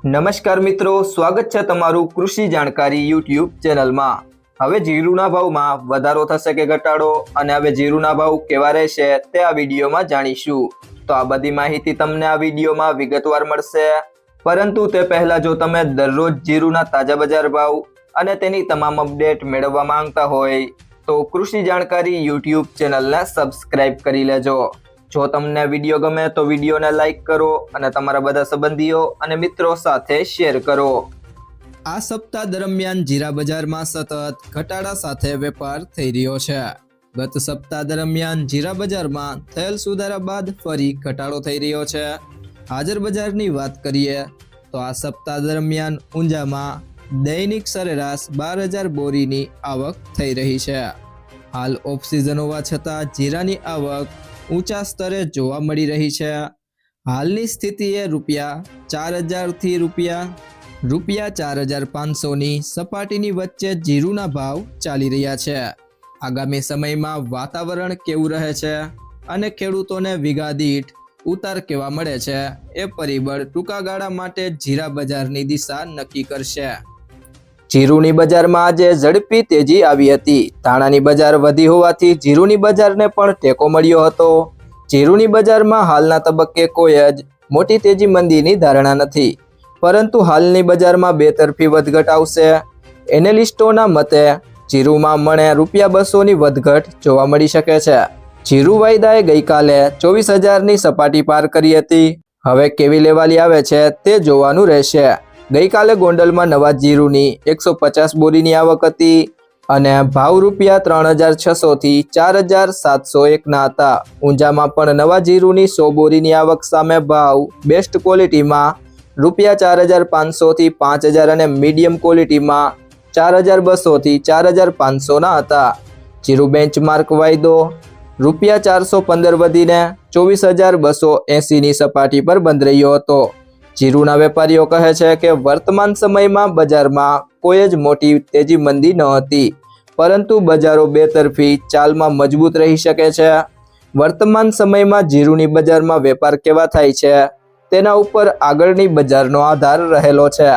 નમસ્કાર મિત્રો, સ્વાગત છે તમારું કૃષિ જાણકારી યુટ્યુબ ચેનલમાં। હવે જીરુના ભાવમાં વધારો થશે કે ઘટાડો અને હવે જીરુના ભાવ કેવા રહેશે તે આ વિડીયોમાં જાણીશું। તો આ બધી માહિતી તમને આ વિડીયોમાં વિગતવાર મળશે, પરંતુ તે પહેલા જો તમે દરરોજ જીરુના તાજા બજાર ભાવ અને તેની તમામ અપડેટ મેળવવા માંગતા હોય તો કૃષિ જાણકારી યુટ્યુબ ચેનલને સબસ્ક્રાઇબ કરી લેજો। જો તમને વિડીયો ગમે તો વિડીયોને લાઈક કરો અને તમારા બધા સંબંધીઓ અને મિત્રો સાથે શેર કરો। આ સપ્તાહ દરમિયાન જીરા બજારમાં સતત ઘટાડા સાથે વેપાર થઈ રહ્યો છે। ગત સપ્તાહ દરમિયાન જીરા બજારમાં થયેલ સુધારા બાદ ફરી ઘટાડો થઈ રહ્યો છે। હાજર બજારની વાત કરીએ તો આ સપ્તાહ દરમિયાન ઊંઝામાં દૈનિક સરેરાશ 12,000 બોરીની આવક થઈ રહી છે। હાલ ઓફ સિઝન હોવા છતાં જીરાની આવક ઊંચા સ્તરે જોવા મળી રહી છે। હાલની સ્થિતિએ ₹4,000 થી ₹4,500ની સપાટીની વચ્ચે જીરુના ભાવ ચાલી રહ્યા છે। આગામી સમયમાં વાતાવરણ કેવું રહે છે અને ખેડૂતોને વીઘા દીઠ ઉતાર કેવા મળે છે એ પરિબળ ટૂંકા ગાળા માટે જીરા બજારની દિશા નક્કી કરશે। જીરુની બજારમાં આજે ઝડપી તેજી આવી હતી। ધાણાની બજાર વધી હોવાથી જીરુની બજારને પણ ટેકો મળ્યો હતો। જીરુની બજારમાં હાલના તબક્કે કોઈ જ મોટી તેજી મંદીની ધારણા નથી, પરંતુ હાલની બજારમાં બેતરફી વધઘટ આવશે। એનાલિસ્ટોના મતે જીરુમાં મણે ₹200ની વધઘટ જોવા મળી શકે છે। જીરુ વાયદાએ ગઈકાલે 24,000ની સપાટી પાર કરી હતી। હવે કેવી લેવાલી આવે છે તે જોવાનું રહેશે। ગઈકાલે ગોંડલમાં નવા જીરુની 150 બોરીની આવક હતી અને ભાવ ₹3,600 થી ₹4,701ના હતા। ઊંઝામાં પણ નવા જીરુની 100 બોરીની આવક સામે ભાવ બેસ્ટ ક્વોલિટીમાં ₹4,500 થી ₹5,000 અને મીડિયમ ક્વોલિટીમાં ₹4,200 થી ₹4,500ના હતા। જીરુ બેન્ચમાર્ક વાયદો ₹415 વધીને 24,280ની સપાટી પર બંધ રહ્યો હતો। જીરુના વેપારીઓ કહે છે કે વર્તમાન સમયમાં બજારમાં કોઈ જ મોટી તેજી મંદી ન હતી, પરંતુ બજારો બેતરફી ચાલમાં મજબૂત રહી શકે છે। વર્તમાન સમયમાં જીરુની બજારમાં વેપાર કેવા થાય છે તેના ઉપર આગળની બજારનો આધાર રહેલો છે।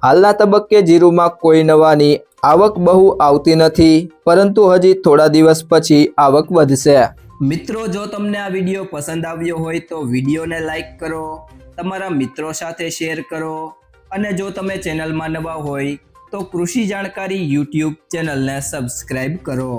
હાલના તબક્કે જીરુમાં કોઈ નવાની આવક બહુ આવતી નથી, પરંતુ હજી થોડા દિવસ પછી આવક વધશે। મિત્રો, જો તમને આ વિડીયો પસંદ આવ્યો હોય તો વિડીયોને લાઈક કરો, તમારા મિત્રો સાથે શેર કરો અને જો તમે ચેનલમાં નવા હોય તો કૃષિ જાણકારી યુટ્યુબ ચેનલને સબસ્ક્રાઇબ કરો।